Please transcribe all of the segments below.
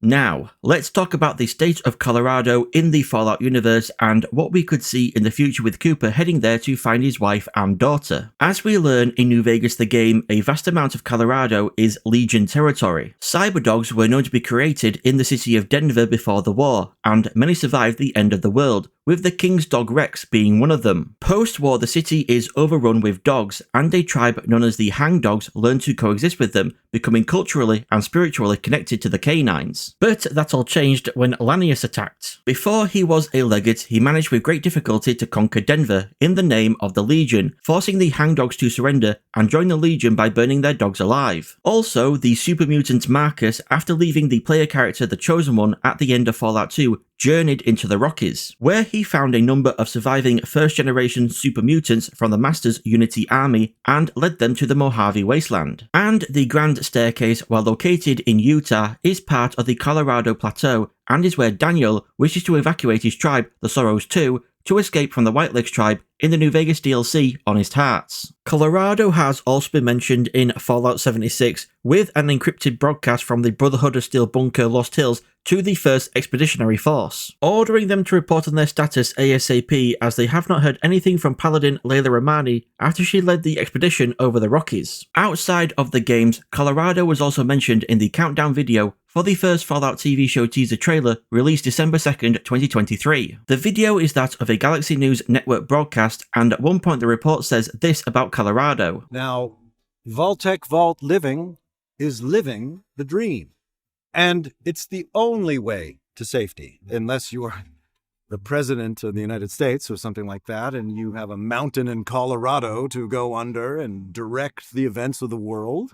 Now, let's talk about the state of Colorado in the Fallout universe and what we could see in the future with Cooper heading there to find his wife and daughter. As we learn in New Vegas the game, a vast amount of Colorado is Legion territory. Cyberdogs were known to be created in the city of Denver before the war, and many survived the end of the world, with the King's Dog Rex being one of them. Post-war, the city is overrun with dogs, and a tribe known as the Hang Dogs learned to coexist with them, becoming culturally and spiritually connected to the canines. But that all changed when Lanius attacked. Before he was a legate, he managed with great difficulty to conquer Denver in the name of the Legion, forcing the Hang Dogs to surrender and join the Legion by burning their dogs alive. Also, the super mutant Marcus, after leaving the player character the Chosen One at the end of Fallout 2, journeyed into the Rockies, where he found a number of surviving first-generation super mutants from the Master's Unity army and led them to the Mojave Wasteland. And the Grand Staircase, while located in Utah, is part of the Colorado Plateau and is where Daniel wishes to evacuate his tribe, the Sorrows 2, to escape from the White Lakes tribe in the New Vegas DLC Honest Hearts. Colorado has also been mentioned in Fallout 76 with an encrypted broadcast from the Brotherhood of Steel bunker Lost Hills to the 1st Expeditionary Force, ordering them to report on their status ASAP as they have not heard anything from Paladin Layla Romani after she led the expedition over the Rockies. Outside of the games, Colorado was also mentioned in the countdown video for the first Fallout TV show teaser trailer released December 2nd, 2023. The video is that of a Galaxy News Network broadcast, and at one point the report says this about Colorado. Now, Vault-Tec Vault living is living the dream. And it's the only way to safety, unless you are the President of the United States or something like that, and you have a mountain in Colorado to go under and direct the events of the world.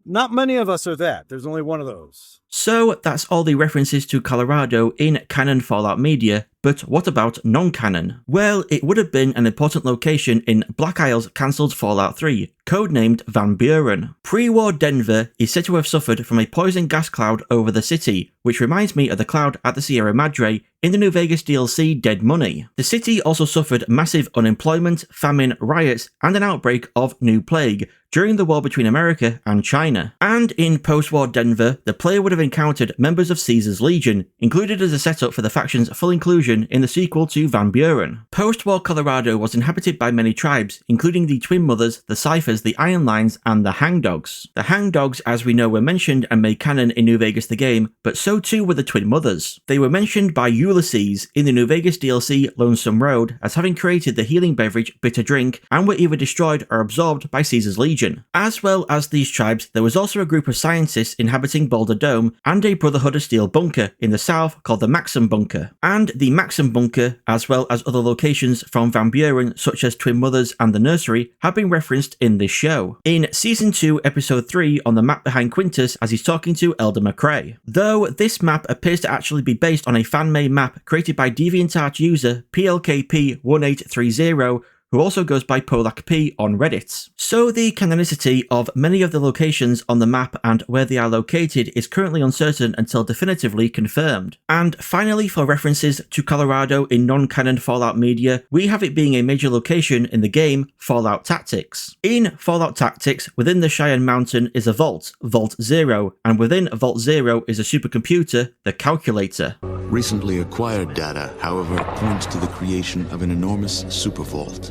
Not many of us are that. There's only one of those. So that's all the references to Colorado in canon Fallout media, but what about non-canon? Well, it would have been an important location in Black Isle's cancelled Fallout 3, codenamed Van Buren. Pre-war Denver is said to have suffered from a poison gas cloud over the city, which reminds me of the cloud at the Sierra Madre in the New Vegas DLC Dead Money. The city also suffered massive unemployment, famine, riots, and an outbreak of new plague during the war between America and China. And in post-war Denver, the player would have encountered members of Caesar's Legion, included as a setup for the faction's full inclusion in the sequel to Van Buren. Post-war Colorado was inhabited by many tribes, including the Twin Mothers, the Ciphers, the Iron Lines, and the Hang Dogs. The Hang Dogs, as we know, were mentioned and made canon in New Vegas the game, but so too were the Twin Mothers. They were mentioned by Ulysses in the New Vegas DLC Lonesome Road as having created the healing beverage Bitter Drink, and were either destroyed or absorbed by Caesar's Legion. As well as these tribes, there was also a group of scientists inhabiting Boulder Dome and a Brotherhood of Steel bunker in the south called the Maxim Bunker. And the Maxim Bunker, as well as other locations from Van Buren such as Twin Mothers and the Nursery, have been referenced in this show. In Season 2, Episode 3, on the map behind Quintus as he's talking to Elder McRae. Though this map appears to actually be based on a fan-made map created by DeviantArt user PLKP1830, who also goes by Polak P on Reddit. So the canonicity of many of the locations on the map and where they are located is currently uncertain until definitively confirmed. And finally, for references to Colorado in non-canon Fallout media, we have it being a major location in the game Fallout Tactics. In Fallout Tactics, within the Cheyenne Mountain is a vault, Vault Zero, and within Vault Zero is a supercomputer, the Calculator. Recently acquired data, however, points to the creation of an enormous supervault.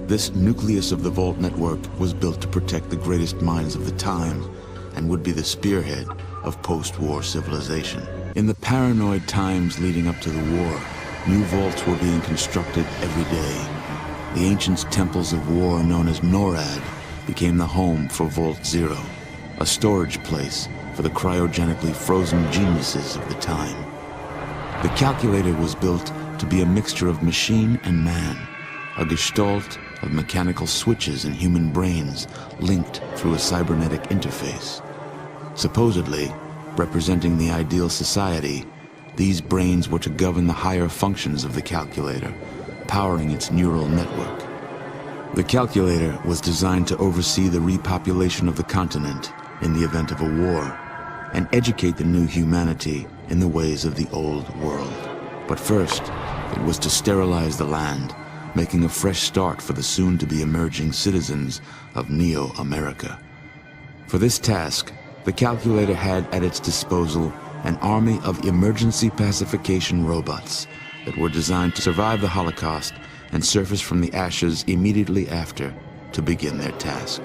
This nucleus of the Vault network was built to protect the greatest minds of the time and would be the spearhead of post-war civilization. In the paranoid times leading up to the war, new vaults were being constructed every day. The ancient temples of war known as NORAD became the home for Vault Zero, a storage place for the cryogenically frozen geniuses of the time. The Calculator was built to be a mixture of machine and man, a gestalt of mechanical switches and human brains linked through a cybernetic interface. Supposedly, representing the ideal society, these brains were to govern the higher functions of the Calculator, powering its neural network. The Calculator was designed to oversee the repopulation of the continent in the event of a war, and educate the new humanity in the ways of the old world. But first, it was to sterilize the land, making a fresh start for the soon-to-be emerging citizens of Neo-America. For this task, the Calculator had at its disposal an army of emergency pacification robots that were designed to survive the Holocaust and surface from the ashes immediately after to begin their task.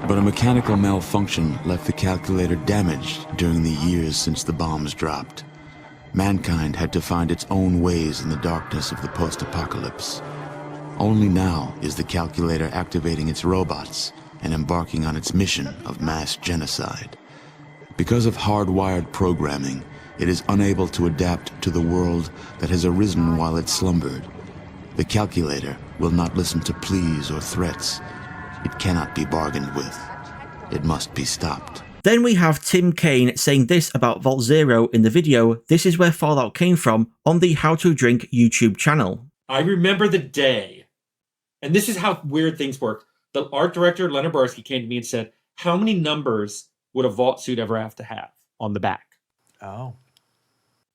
But a mechanical malfunction left the calculator damaged during the years since the bombs dropped. Mankind had to find its own ways in the darkness of the post-apocalypse. Only now is the calculator activating its robots and embarking on its mission of mass genocide. Because of hardwired programming, it is unable to adapt to the world that has arisen while it slumbered. The calculator will not listen to pleas or threats. It cannot be bargained with. It must be stopped. Then we have Tim Kaine saying this about Vault Zero in the video "This is where Fallout came from" on the How to Drink YouTube channel. I remember the day, and this is how weird things work. The art director, Leonard Barsky, came to me and said, how many numbers would a vault suit ever have to have on the back? Oh.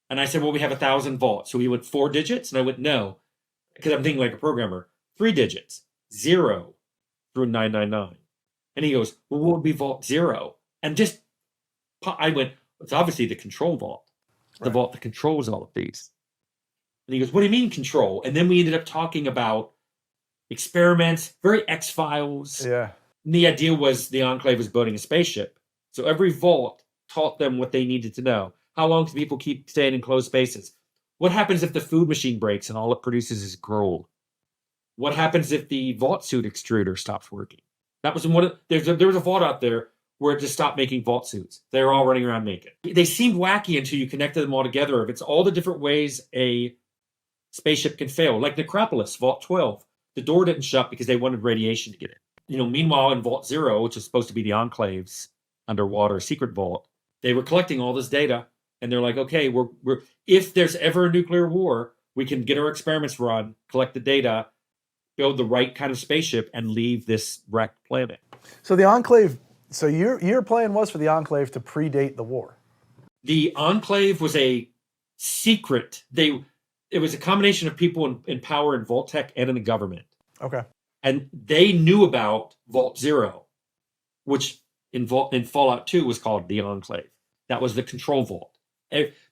And I said, well, we have 1,000 vaults. So he went 4 digits? And I went, no. Because I'm thinking like a programmer. 3 digits. 0 through 999. And he goes, well, what would be vault 0? And just, I went, it's obviously the control vault. The vault that controls all of these. And he goes, what do you mean control? And then we ended up talking about experiments, very X-Files. Yeah. And the idea was the Enclave was building a spaceship. So every vault taught them what they needed to know. How long can people keep staying in closed spaces? What happens if the food machine breaks and all it produces is gruel? What happens if the vault suit extruder stops working? That was one of, there was a vault out there where it just stopped making vault suits. They were all running around naked. They seemed wacky until you connected them all together. If it's all the different ways a spaceship can fail, like Necropolis, Vault 12, the door didn't shut because they wanted radiation to get in. Meanwhile, in Vault Zero, which is supposed to be the Enclave's underwater secret vault, they were collecting all this data, and they're like, okay, we're if there's ever a nuclear war, we can get our experiments run, collect the data, build the right kind of spaceship, and leave this wrecked planet. So the Enclave, so your plan was for the Enclave to predate the war. The Enclave was a secret. It was a combination of people in power in Vault-Tec and in the government. Okay. And they knew about Vault Zero, which in Fallout 2 was called the Enclave. That was the control vault.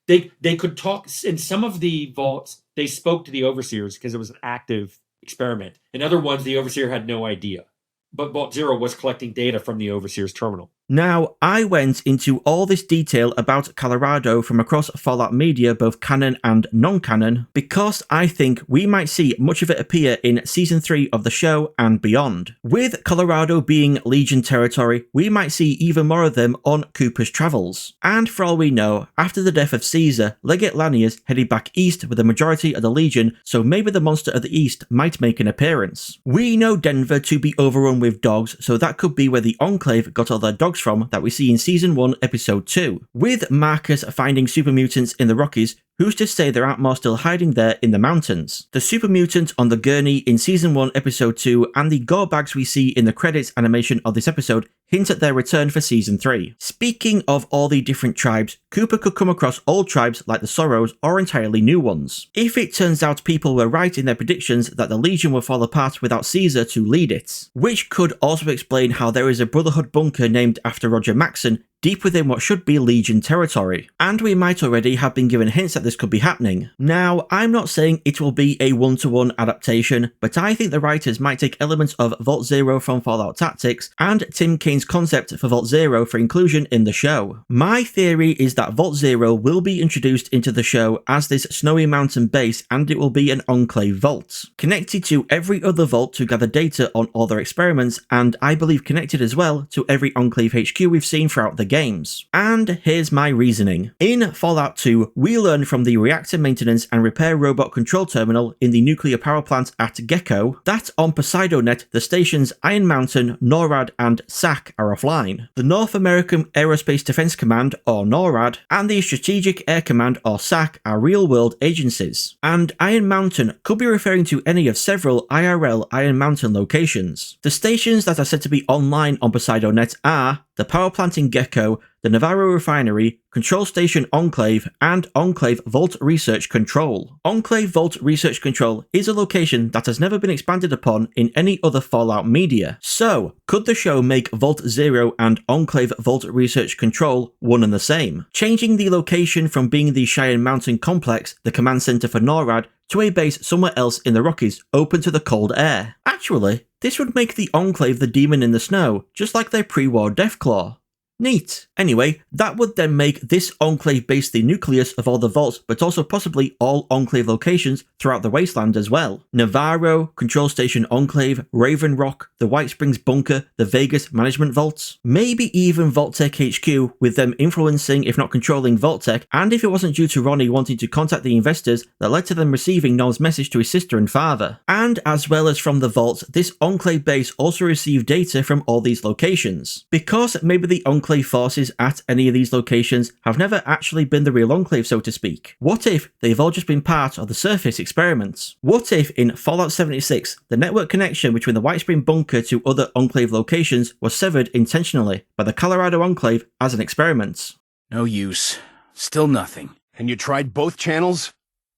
They could talk in some of the vaults. They spoke to the overseers because it was an active experiment. In other ones, the overseer had no idea. But Vault Zero was collecting data from the overseer's terminal. Now, I went into all this detail about Colorado from across Fallout media, both canon and non-canon, because I think we might see much of it appear in Season 3 of the show and beyond. With Colorado being Legion territory, we might see even more of them on Cooper's travels. And for all we know, after the death of Caesar, Legate Lanius headed back east with the majority of the Legion, so maybe the Monster of the East might make an appearance. We know Denver to be overrun with dogs, so that could be where the Enclave got all their dogs from that we see in Season 1, Episode 2. With Marcus finding super mutants in the Rockies, who's to say there aren't more still hiding there in the mountains? The super mutant on the gurney in Season 1, Episode 2, and the gore bags we see in the credits animation of this episode hint at their return for Season 3. Speaking of all the different tribes, Cooper could come across old tribes like the Sorrows or entirely new ones. If it turns out people were right in their predictions that the Legion will fall apart without Caesar to lead it. Which could also explain how there is a Brotherhood bunker named after Roger Maxson deep within what should be Legion territory. And we might already have been given hints that this could be happening. Now, I'm not saying it will be a one-to-one adaptation, but I think the writers might take elements of Vault Zero from Fallout Tactics and Tim Kane's concept for Vault Zero for inclusion in the show. My theory is that Vault Zero will be introduced into the show as this snowy mountain base, and it will be an Enclave vault, connected to every other vault to gather data on all their experiments, and I believe connected as well to every Enclave HQ we've seen throughout the games. And here's my reasoning. In Fallout 2, we learn from the reactor maintenance and repair robot control terminal in the nuclear power plant at Gecko that on PoseidoNet the stations Iron Mountain, NORAD and SAC are offline. The North American Aerospace Defense Command, or NORAD, and the Strategic Air Command, or SAC, are real-world agencies. And Iron Mountain could be referring to any of several IRL Iron Mountain locations. The stations that are said to be online on PoseidoNet are the power plant in Gecko, the Navarro Refinery, Control Station Enclave, and Enclave Vault Research Control. Enclave Vault Research Control is a location that has never been expanded upon in any other Fallout media. So, could the show make Vault Zero and Enclave Vault Research Control one and the same, changing the location from being the Cheyenne Mountain Complex, the command center for NORAD, to a base somewhere else in the Rockies, open to the cold air? Actually, this would make the Enclave the demon in the snow, just like their pre-war Deathclaw. Neat. Anyway, that would then make this Enclave base the nucleus of all the vaults, but also possibly all Enclave locations throughout the wasteland as well. Navarro, Control Station Enclave, Raven Rock, the White Springs Bunker, the Vegas Management Vaults, maybe even Vault-Tec HQ, with them influencing if not controlling Vault-Tec, and if it wasn't due to Ronnie wanting to contact the investors that led to them receiving Norm's message to his sister and father. And as well as from the vaults, this Enclave base also received data from all these locations. Because maybe the Enclave forces at any of these locations have never actually been the real Enclave, so to speak. What if they've all just been part of the surface experiments? What if in Fallout 76, the network connection between the White Spring Bunker to other Enclave locations was severed intentionally by the Colorado Enclave as an experiment? No use. Still nothing. And you tried both channels?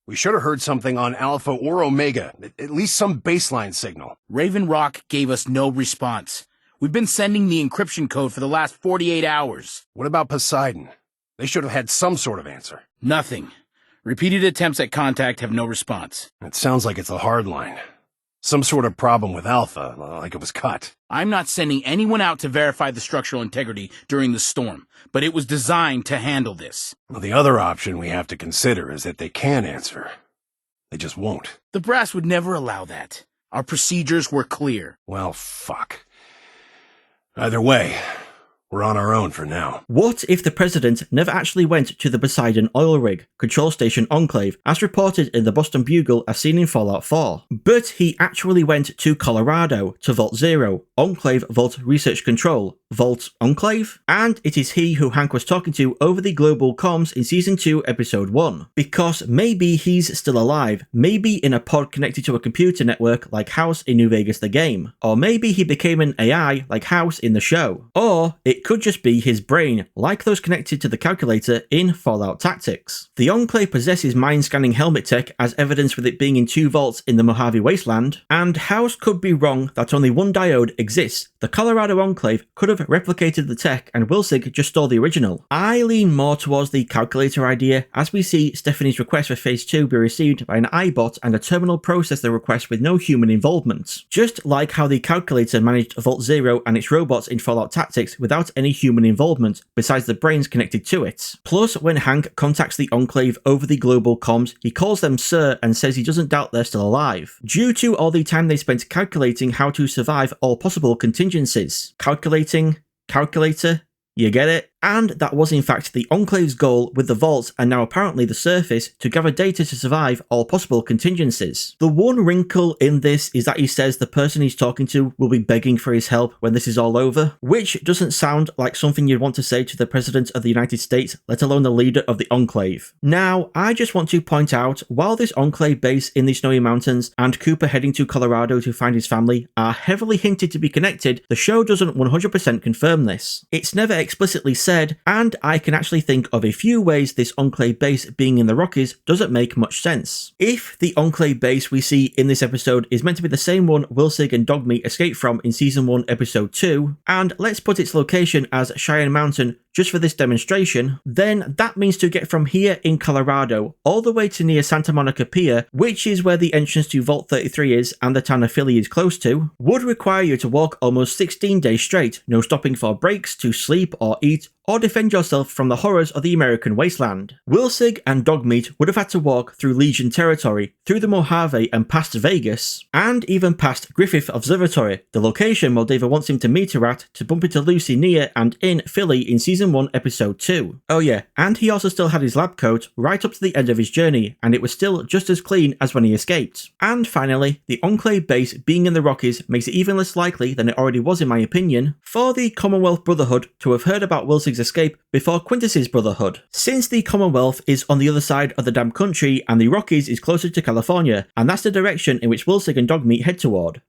We should have heard something on Alpha or Omega, at least some baseline signal. Raven Rock gave us no response. We've been sending the encryption code for the last 48 hours. What about Poseidon? They should have had some sort of answer. Nothing. Repeated attempts at contact have no response. It sounds like it's a hard line. Some sort of problem with Alpha, like it was cut. I'm not sending anyone out to verify the structural integrity during the storm, but it was designed to handle this. Well, the other option we have to consider is that they can answer. They just won't. The brass would never allow that. Our procedures were clear. Well, fuck. Either way, we're on our own for now. What if the president never actually went to the Poseidon oil rig, Control Station Enclave, as reported in the Boston Bugle as seen in Fallout 4? But he actually went to Colorado, to Vault Zero, Enclave Vault Research Control, Vault Enclave? And it is he who Hank was talking to over the global comms in Season 2, Episode 1. Because maybe he's still alive, maybe in a pod connected to a computer network like House in New Vegas the game, or maybe he became an AI like House in the show, or it could just be his brain, like those connected to the calculator in Fallout Tactics. The Enclave possesses mind-scanning helmet tech as evidence with it being in 2 vaults in the Mojave Wasteland, and House could be wrong that only one diode exists. The Colorado Enclave could have replicated the tech and Wilsig just stole the original. I lean more towards the calculator idea, as we see Stephanie's request for Phase 2 be received by an iBot and a terminal process the request with no human involvement. Just like how the calculator managed Vault Zero and its robots in Fallout Tactics without any human involvement, besides the brains connected to it. Plus, when Hank contacts the Enclave over the global comms, he calls them Sir and says he doesn't doubt they're still alive, due to all the time they spent calculating how to survive all possible contingencies. Calculating, calculator, you get it? And that was in fact the Enclave's goal with the vaults and now apparently the surface to gather data to survive all possible contingencies. The one wrinkle in this is that he says the person he's talking to will be begging for his help when this is all over, which doesn't sound like something you'd want to say to the President of the United States, let alone the leader of the Enclave. Now, I just want to point out, while this Enclave base in the Snowy Mountains and Cooper heading to Colorado to find his family are heavily hinted to be connected, the show doesn't 100% confirm this. It's never explicitly said, and I can actually think of a few ways this Enclave base being in the Rockies doesn't make much sense. If the Enclave base we see in this episode is meant to be the same one Wilsig and Dogmeat escaped from in Season 1, Episode 2, and let's put its location as Cheyenne Mountain just for this demonstration, then that means to get from here in Colorado all the way to near Santa Monica Pier, which is where the entrance to Vault 33 is and the town of Philly is close to, would require you to walk almost 16 days straight, no stopping for breaks to sleep or eat or defend yourself from the horrors of the American wasteland. Wilsig and Dogmeat would have had to walk through Legion territory, through the Mojave and past Vegas, and even past Griffith Observatory, the location Moldova wants him to meet her at to bump into Lucy near and in Philly in Season 1, Episode 2. Oh yeah, and he also still had his lab coat right up to the end of his journey, and it was still just as clean as when he escaped. And finally, the Enclave base being in the Rockies makes it even less likely than it already was in my opinion, for the Commonwealth Brotherhood to have heard about Wilsig's escape before Quintus's Brotherhood, since the Commonwealth is on the other side of the damn country and the Rockies is closer to California, and that's the direction in which Wilsig and Dogmeat head toward.